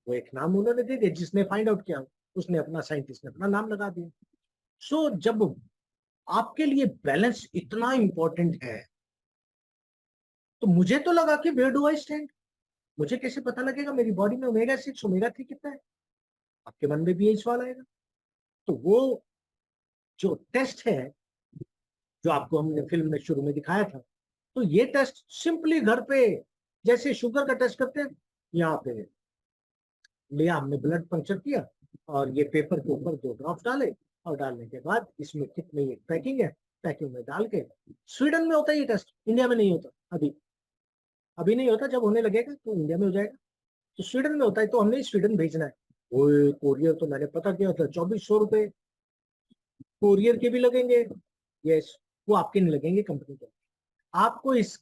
वो एक नाम उन्होंने दे दिया, जिसने फाइंड आउट किया उसने अपना, साइंटिस्ट ने अपना नाम लगा दिया। सो जब आपके लिए बैलेंस इतना इंपॉर्टेंट है, तो मुझे तो लगा कि वेयर डू आई स्टैंड, मुझे कैसे पता लगेगा मेरी बॉडी में ओमेगा 6 ओमेगा 3 कितना है? आपके मन में भी यही सवाल आएगा। तो वो जो टेस्ट है, जो आपको हमने फिल्म में शुरू में दिखाया था, तो ये टेस्ट सिंपली घर पे जैसे शुगर का टेस्ट करते हैं, यहाँ पे लिया हमने, ब्लड पंक्चर किया, और ये पेपर के ऊपर 2 ड्रॉप्स डाले, और डालने के बाद इसमें कितने, ये पैकिंग है, पैकिंग में डाल के। स्वीडन में होता है ये टेस्ट, इंडिया में नहीं होता अभी। अभी नहीं होता, जब होने लगेगा तो इंडिया में हो जाएगा। तो स्वीडन में होता है, तो हमने स्वीडन भेजना है। वो कोरियर तो मैंने पता किया था 2400 रुपए कोरियर के भी लगेंगे। यस, वो आपके नहीं लगेंगे, कंपनी के। आपको इस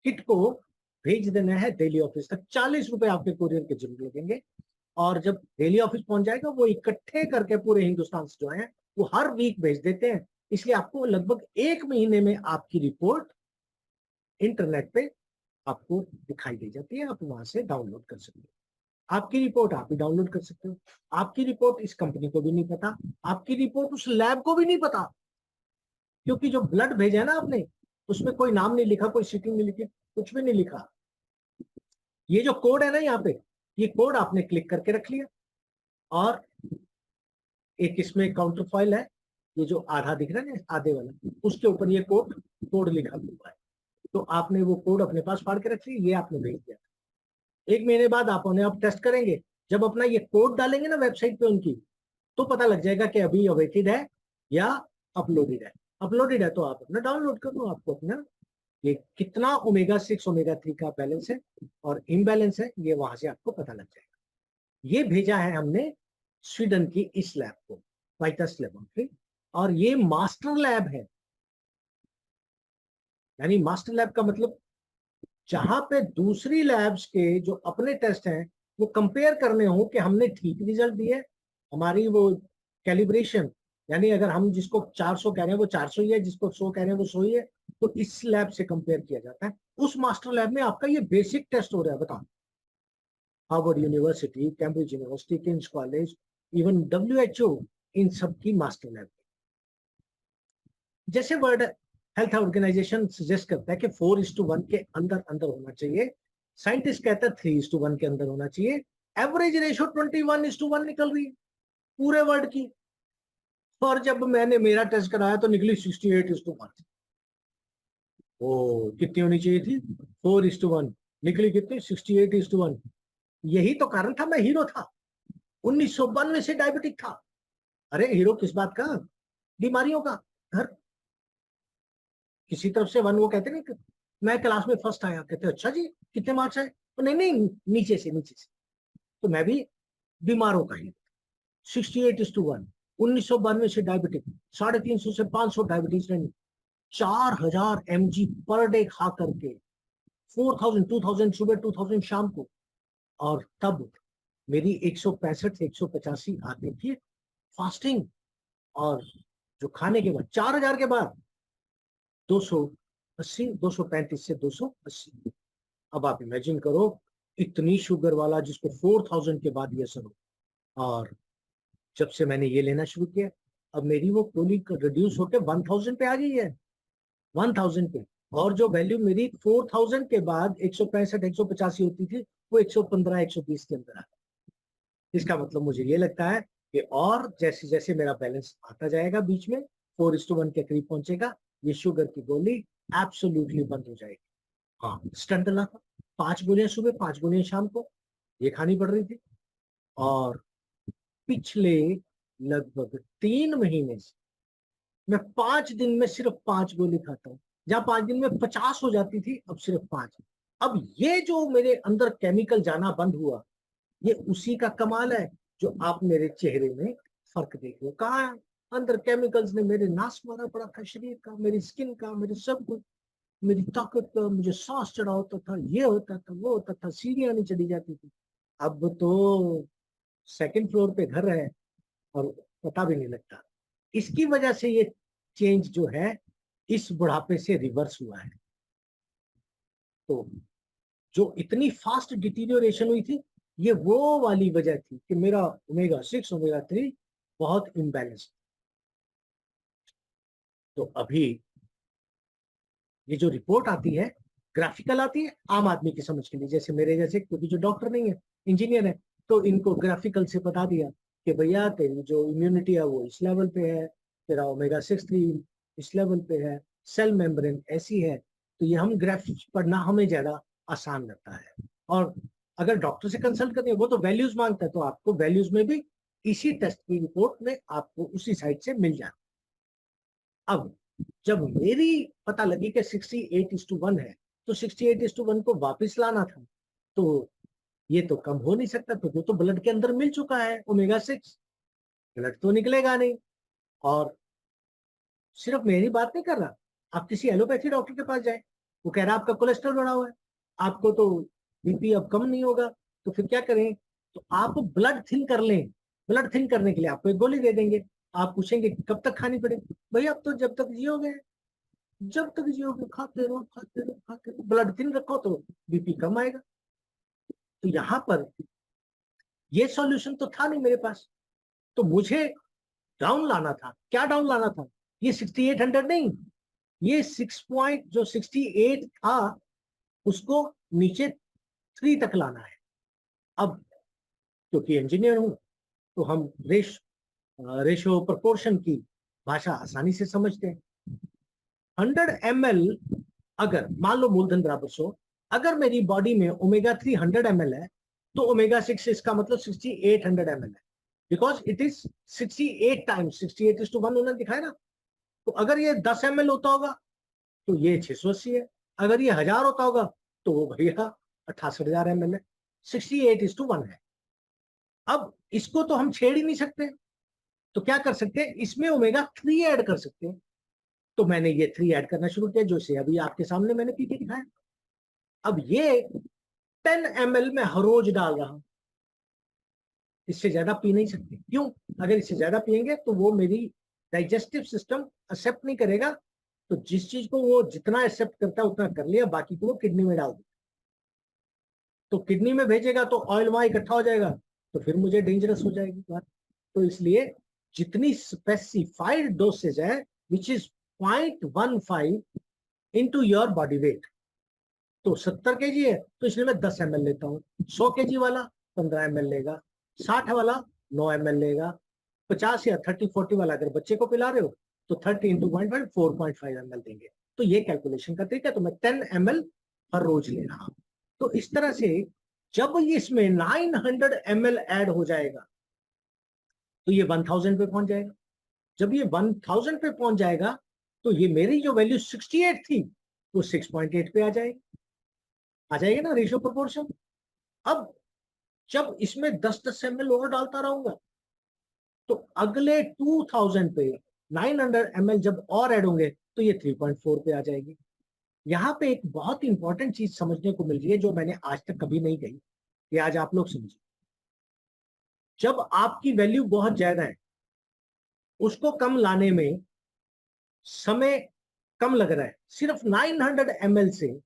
किट को भेज देना है दिल्ली ऑफिस तक, 40 रुपए आपके कोरियर के जरूर लगेंगे। और जब दिल्ली ऑफिस पहुंच जाएगा, वो इकट्ठे करके पूरे हिंदुस्तान से जो है वो हर वीक भेज देते हैं। इसलिए आपको लगभग 1 महीने में आपकी रिपोर्ट इंटरनेट पे आपको दिखाई दे जाती है, आप वहां से डाउनलोड कर सकते हो। आपकी रिपोर्ट आप ही डाउनलोड कर सकते हो। आपकी रिपोर्ट इस कंपनी को भी नहीं पता, आपकी रिपोर्ट उस लैब को भी नहीं पता, क्योंकि जो ब्लड भेजा है ना आपने, उसमें कोई नाम नहीं लिखा, कोई सिटिंग नहीं लिखी, कुछ भी नहीं लिखा। ये जो कोड है ना यहाँ पे, ये कोड आपने क्लिक करके रख लिया, और एक इसमें काउंटर फाइल है, ये जो आधा दिख रहा है ना, आधे वाला, उसके ऊपर ये कोड लिखा हुआ है। तो आपने वो कोड अपने पास फाड़ के रख लिया, ये आपने भेज दिया। 1 महीने बाद आप उन्हें आप टेस्ट करेंगे, जब अपना ये कोड डालेंगे ना वेबसाइट पे उनकी, तो पता लग जाएगा कि अभी अवेटेड है या अपलोडेड है। अपलोडेड है तो आप अपना डाउनलोड कर लो, आपको अपना ये कितना ओमेगा 6 ओमेगा 3 का बैलेंस है और इम्बैलेंस है, ये वहां से आपको पता लग जाएगा। ये भेजा है हमने स्वीडन की इस लैब को, वाइटस लेबोरेटरी, और ये मास्टर लैब है। यानी मास्टर लैब का मतलब जहां पे दूसरी लैब्स के जो अपने टेस्ट हैं वो कंपेयर करने हो कि हमने ठीक रिजल्ट दिए, हमारी वो कैलिब्रेशन, यानी अगर हम जिसको 400 कह रहे हैं वो 400 ही है, जिसको 100 कह रहे हैं वो 100 ही है, तो इस लैब से कंपेयर किया जाता है। उस मास्टर लैब में आपका ये बेसिक टेस्ट हो रहा है। बताओ, Harvard university, Cambridge university, Kings college, even WHO, इन सब की मास्टर लैब। जैसे वर्ल्ड हेल्थ ऑर्गेनाइजेशन सजेस्ट करता है कि 4:1 के अंदर अंदर होना चाहिए, साइंटिस्ट कहता है 3:1 के अंदर होना चाहिए। एवरेज रेशियो 21:1 निकल रही है पूरे वर्ल्ड की, और जब मैंने मेरा टेस्ट कराया तो निकली 68:1। वो कितनी होनी चाहिए थी? 4:1। निकली कितनी? 68:1। यही तो कारण था मैं हीरो था। 1992 से डायबिटिक था। अरे हीरो किस बात का? बीमारियों का घर। किसी तरफ से वन, वो कहते नहीं कि मैं क्लास में फर्स्ट आया, कहते अच्छा जी कितने मार्क्स आए? नहीं नहीं, नीचे से नीचे से। तो मैं भी बीमारों का ही। 68:1। 1992 से डायबिटिक, 350 से 500 डायबिटीज रही, 4000 mg पर डे खा करके, 2000 सुबह, 2000 शाम को। और तब मेरी 165 से 185 आती थी फास्टिंग। और जो खाने के बाद 4000 के बाद 280, 235 से 280। अब आप इमेजिन करो, इतनी शुगर वाला जिसको 4000 के बाद ये असर हो। और जब से मैंने ये लेना शुरू किया, अब मेरी वो कोलिक रिड्यूस होकर 1000 पे आ गई है। 1000 पे। और जो वैल्यू मेरी 4000 के बाद 165, 185 होती थी, वो 115, 120 के अंदर आ गई। इसका मतलब मुझे ये लगता है कि और जैसे जैसे मेरा बैलेंस आता जाएगा, बीच में 4:1 के करीब पहुंचेगा, ये शुगर की गोली एब्सोल्युटली बंद हो जाएगी। हाँ, स्टंट डला था। 5 गोलियां सुबह, 5 गोलियां शाम को ये खानी पड़ रही थी। और पिछले लगभग 3 महीने से मैं 5 दिन में सिर्फ 5 गोली खाता हूँ। जहां 5 दिन में 50 हो जाती थी, अब सिर्फ 5। अब ये जो मेरे अंदर केमिकल जाना बंद हुआ, ये उसी का कमाल है जो आप मेरे चेहरे में फर्क देख रहे हो। कहा है? अंदर केमिकल्स ने मेरे नाश मारा पड़ा था, शरीर का, मेरी स्किन का, मेरे सब कुछ, मेरी ताकत का। मुझे सांस चढ़ा होता था, ये होता था, वो होता था, सीढ़ियां नहीं चढ़ी जाती थी। अब तो 2nd फ्लोर पे घर है और पता भी नहीं लगता। इसकी वजह से ये चेंज जो है इस बुढ़ापे से रिवर्स हुआ है। तो जो इतनी फास्ट डिटीरियोरेशन हुई थी, ये वो वाली वजह थी कि मेरा ओमेगा 6, ओमेगा 3 बहुत इम्बैलेंस। तो अभी ये जो रिपोर्ट आती है, ग्राफिकल आती है आम आदमी की समझ के लिए, जैसे मेरे जैसे, क्योंकि जो डॉक्टर नहीं है, इंजीनियर है, तो इनको ग्राफिकल से बता दिया कि भैया तेरी जो इम्यूनिटी है वो इस लेवल पे है, तेरा ओमेगा 6, 3 इस लेवल पे है, सेल मेम्ब्रेन ऐसी है। तो ये हम ग्राफिक्स पढ़ना हमें ज्यादा आसान लगता है। और अगर डॉक्टर से कंसल्ट करते हैं, वो तो वैल्यूज मांगता है, तो आपको वैल्यूज में भी इसी टेस्ट की रिपोर्ट में आपको उसी साइट से मिल जाए। अब जब मेरी पता लगी कि 68:1 है, तो 68:1 को वापस लाना था। तो ये तो कम हो नहीं सकता, तो वो तो ब्लड के अंदर मिल चुका है ओमेगा 6, ब्लड तो निकलेगा नहीं। और सिर्फ मेरी बात नहीं कर रहा, आप किसी एलोपैथी डॉक्टर के पास जाए, वो कह रहा है आपका कोलेस्ट्रॉल बढ़ा हुआ है, आपको तो बीपी अब कम नहीं होगा। तो फिर क्या करें? तो आप ब्लड थिन कर लें। ब्लड थिन करने के लिए आपको एक गोली दे देंगे। आप पूछेंगे कब तक खानी पड़े? भाई अब तो जब तक जियोगे, जब तक जियोगे खाते रहो, खाते रहो, खाते रहो, ब्लड थिन रखो तो बीपी कम आएगा। तो यहाँ पर ये सॉल्यूशन तो था नहीं मेरे पास, तो मुझे डाउन लाना था। क्या डाउन लाना था? ये 6800 नहीं, ये 6 पॉइंट जो 68 था उसको नीचे 3 तक लाना है। अब क्योंकि इंजीनियर हूं, तो हम रेशो प्रोपोर्शन की भाषा आसानी से समझते हैं। 100 ml, अगर मान लो मूलधन बराबर 100, अगर मेरी बॉडी में ओमेगा 3 100 ml है, तो ओमेगा 6 इसका मतलब 6800 ml है, बिकॉज इट इज 68 टाइम्स 68:1 उन्होंने दिखाया ना। तो अगर ये 10 ml होता होगा तो ये 680 है, अगर ये 1000 होता होगा तो वो भैया 68,000 ml है। 68:1 है। अब इसको तो हम छेड़ ही नहीं सकते, तो क्या कर सकते हैं? इसमें ओमेगा 3 ऐड कर सकते हैं। तो मैंने ये 3 ऐड करना शुरू किया, जो से अभी आपके सामने मैंने पी के दिखाया। अब ये 10 ml में हर रोज डाल रहा हूं, इससे ज्यादा पी नहीं सकते। क्यों? अगर इससे ज्यादा पिएंगे तो वो मेरी डाइजेस्टिव सिस्टम एक्सेप्ट नहीं करेगा। तो जिस चीज को वो जितना एक्सेप्ट करता है उतना कर लिया, बाकी को वो किडनी में डाल देगा। तो किडनी में भेजेगा तो ऑयल वहां इकट्ठा हो जाएगा, तो फिर मुझे डेंजरस हो जाएगी बात। तो इसलिए जितनी स्पेसिफाइड डोसेज है, which is 0.15 into your body weight, तो 70 kg है तो इसलिए मैं 10 ml लेता हूँ। 100 kg वाला 15 ml लेगा, 60 वाला 9 ml लेगा, 50 या 30-40 वाला अगर बच्चे को पिला रहे हो तो 30 इंटू 0.5 4.5 ml देंगे। तो ये कैलकुलेशन का तरीका, तो मैं 10 ml हर रोज ले रहा हूं। तो इस तरह से जब इसमें 900 ml ऐड हो जाएगा तो ये 1000 पे पहुंच जाएगा। जब ये 1000 पे पहुंच जाएगा तो ये मेरी जो वैल्यू 68 थी वो 6.8 पे आ जाएगी ना, रेशियो प्रोपोर्शन। अब जब इसमें 10-10 ml और डालता रहूंगा तो अगले 2000 पे 900 ml जब और ऐड होंगे तो ये 3.4 पे आ जाएगी। यहाँ पे एक बहुत इंपॉर्टेंट चीज समझने को मिल रही है जो मैंने आज तक कभी नहीं कही, ये आज आप लोग समझिए। जब आपकी वैल्यू बहुत ज्यादा है, उसको कम लाने में समय कम लग रहा है, सिर्फ 900 ml से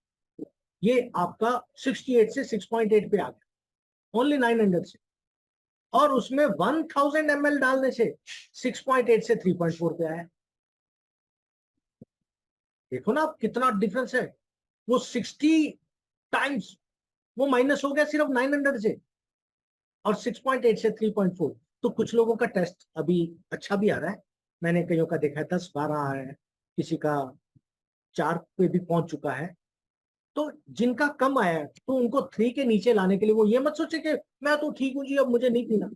ये आपका 68 से 6.8 पे आ गया, ओनली 900 से, और उसमें 1000 ml डालने से 6.8 से 3.4 पे आया। देखो ना आप कितना डिफरेंस है, वो 60 टाइम्स वो माइनस हो गया सिर्फ 900 से, और 6.8 से 3.4। तो कुछ लोगों का टेस्ट अभी अच्छा भी आ रहा है, मैंने कईयों का देखा है 10-12 आ रहा है, किसी का 4 पे भी पहुंच चुका है। तो जिनका कम आया है तो उनको 3 के नीचे लाने के लिए वो ये मत सोचे कि मैं तो ठीक हूं जी अब मुझे नहीं पीना,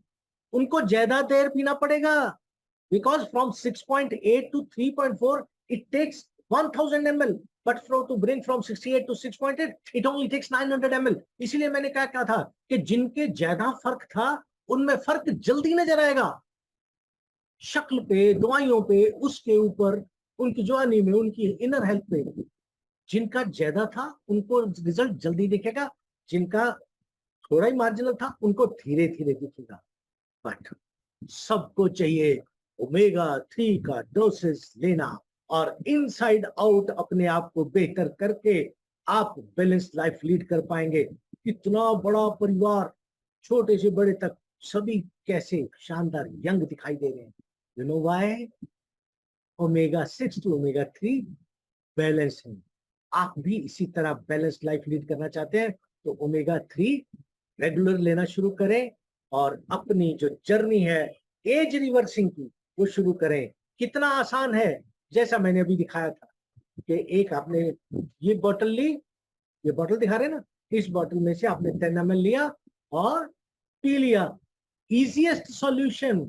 उनको ज्यादा देर पीना पड़ेगा, because from 6.8 to 3.4 it takes 1000 ml, but to bring from 68 to 6.8 it only takes 900 ml। इसीलिए मैंने क्या कहा था कि जिनके ज्यादा फर्क था उनमें फर्क जल्दी नजर आएगा, शक्ल पे, दवाइयों पे, उसके ऊपर, उनकी जवानी में, उनकी इनर हेल्थ पे। जिनका ज्यादा था उनको रिजल्ट जल्दी दिखेगा, जिनका थोड़ा ही मार्जिनल था उनको धीरे धीरे दिखेगा। बट सबको चाहिए ओमेगा 3 का डोसेस लेना, और इनसाइड आउट अपने आप को बेहतर करके आप बैलेंस्ड लाइफ लीड कर पाएंगे। इतना बड़ा परिवार, छोटे से बड़े तक सभी कैसे शानदार यंग दिखाई दे रहे हैं। You know why? Omega 6 to omega 3 balance है। आप भी इसी तरह बैलेंस लाइफ लीड करना चाहते हैं तो ओमेगा 3 रेगुलर लेना शुरू करें, और अपनी जो जर्नी है एज रिवर्सिंग की वो शुरू करें। कितना आसान है, जैसा मैंने अभी दिखाया था कि एक आपने ये बोतल ली, ये बोतल दिखा रहे ना, इस बोतल में से आपने 10 ml लिया और पी लिया। Easiest solution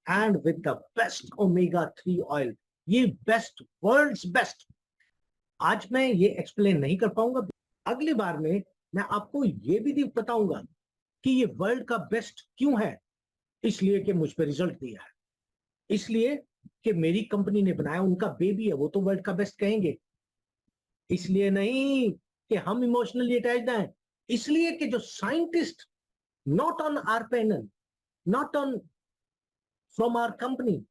and with the best omega 3 oil, ये बेस्ट, वर्ल्ड्स बेस्ट। आज मैं ये एक्सप्लेन नहीं कर पाऊंगा, अगली बार में मैं आपको ये भी बताऊंगा कि ये वर्ल्ड का बेस्ट क्यों है। इसलिए कि मुझ पे रिजल्ट दिया है, इसलिए कि मेरी कंपनी ने बनाया, उनका बेबी है, वो तो वर्ल्ड का बेस्ट कहेंगे। इसलिए नहीं कि हम इमोशनली अटैच्ड हैं, इसलिए कि जो scientist not on our panel, not on from our company,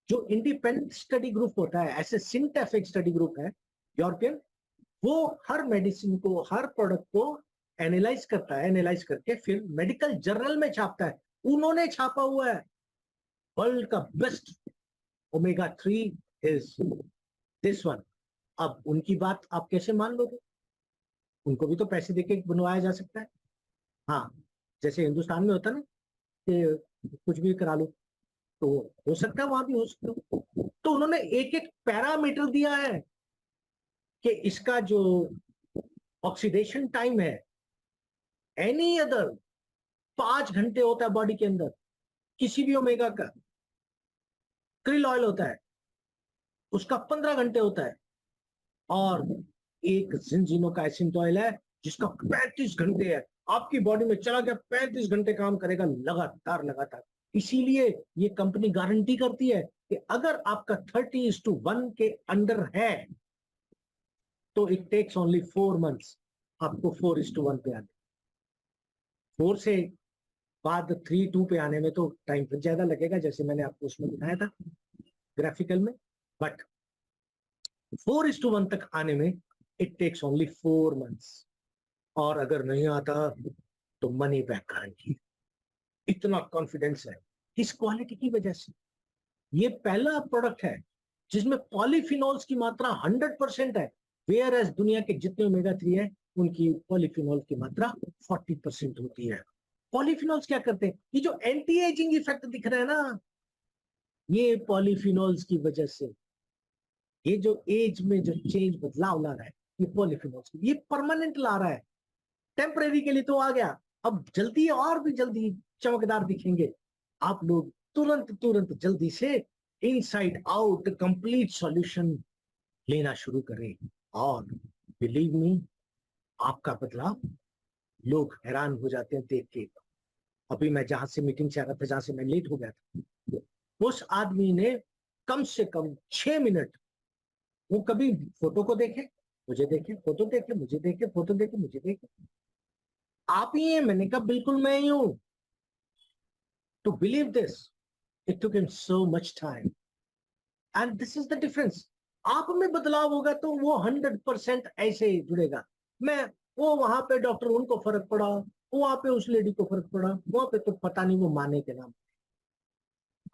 जो इंडिपेंडेंट स्टडी ग्रुप होता है, ऐसे सिंटेफ एक स्टडी ग्रुप है यूरोपियन, वो हर मेडिसिन को, हर प्रोडक्ट को एनालाइज करता है, एनालाइज करके फिर मेडिकल जर्नल में छापता है। उन्होंने छापा हुआ है वर्ल्ड का best omega 3 is this one. अब उनकी बात आप कैसे मान लोगे? उनको भी तो पैसे देके बनवाया जा सकता है। हाँ, जैसे हिंदुस्तान में होता ना कि कुछ भी करा लो, तो हो सकता है वहां भी हो सकता है। तो उन्होंने एक एक पैरामीटर दिया है कि इसका जो ऑक्सीडेशन टाइम है, एनी अदर 5 घंटे होता है बॉडी के अंदर, किसी भी ओमेगा का। क्रिल ऑयल होता है उसका 15 घंटे होता है, और एक जिंजिनो का एसेंट ऑयल है जिसका 35 घंटे है, आपकी बॉडी में चला गया 35 घंटे काम करेगा लगातार लगातार। इसीलिए ये कंपनी गारंटी करती है कि अगर आपका 30:1 के अंडर है तो इट टेक्स ओनली 4 months आपको 4:1 पे आने, 4 से बाद 3:2 पे आने में तो टाइम फिर ज्यादा लगेगा, जैसे मैंने आपको उसमें दिखाया था ग्राफिकल में। बट 4:1 तक आने में इट टेक्स ओनली 4 months, और अगर नहीं आता तो मनी बैक गारंटी। इतना कॉन्फिडेंस है इस क्वालिटी की वजह से। ये पहला प्रोडक्ट है जिसमें पॉलीफिनॉल्स की मात्रा 100% है, वेयर एज दुनिया के जितने ओमेगा 3 है उनकी पॉलीफिनॉल की मात्रा 40% होती है। पॉलीफिनॉल्स क्या करते हैं? ये जो एंटी एजिंग इफेक्ट दिख रहा है ना, ये पॉलीफिनॉल्स की वजह से। ये जो एज में जो चेंज बदलाव ला रहा है, ये पॉलीफिनॉल्स ये परमानेंट ला रहा है। टेम्परेरी के लिए तो आ गया, अब जल्दी और भी जल्दी चमकदार दिखेंगे आप लोग। तुरंत तुरंत जल्दी से इनसाइड आउट कंप्लीट सॉल्यूशन लेना शुरू करें, और बिलीव मी, आपका बदलाव लोग हैरान हो जाते हैं देख के। अभी मैं जहां से मीटिंग से आ रहा था, जहां से मैं लेट हो गया था, उस आदमी ने कम से कम 6 मिनट, वो कभी फोटो को देखे, मुझे देखे, फोटो देखे, मुझे देखे, फोटो देखे, मुझे देखे, आप ही हैं? मैंने कहा बिल्कुल मैं ही हूं। To believe this, it took him so much time, and this is the difference. आप में बदलाव होगा तो वो 100% ऐसे जुड़ेगा। मैं वो वहां पे डॉक्टर, उनको फर्क पड़ा, वहां पे उस लेडी को फर्क पड़ा, वहां पे तो पता नहीं वो माने के नाम।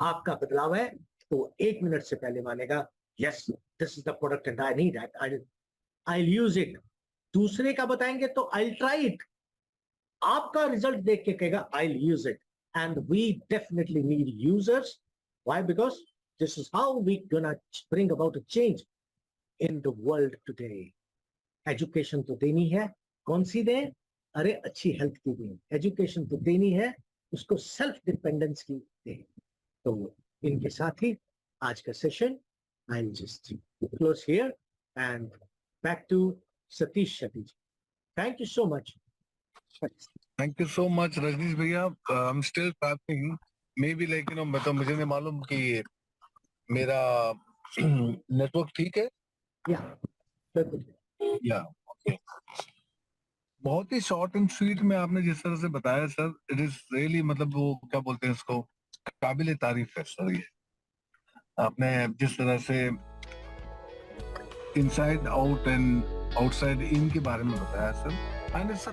आपका बदलाव है तो 1 मिनट से पहले मानेगा, yes this is the product and I need it, I use it. दूसरे का बताएंगे तो आई ट्राई इट, आपका रिजल्ट देख के कहेगा I use it. And we definitely need users. Why? Because this is how we gonna bring about a change in the world today. Education तो देनी है, कौन सी दें? अरे अच्छी हेल्थ की दें। एजुकेशन तो देनी है, उसको सेल्फ डिपेंडेंस की दें। तो इनके साथ ही आज का session I will just close here and back to Satish Shetty ji. Thank you so much. Thank you so much Rajnish भैया। I am still typing, maybe like you know, मतलब मुझे नहीं मालूम कि मेरा नेटवर्क ठीक है या बिल्कुल। या ओके। बहुत ही शॉर्ट एंड स्वीट में आपने जिस तरह से बताया सर, इट इज रियली, मतलब वो क्या बोलते हैं इसको, काबिले तारीफ है सर। ये आपने जिस तरह से इनसाइड आउट एंड आउटसाइड इन के बारे में बताया सर, एंड इट्स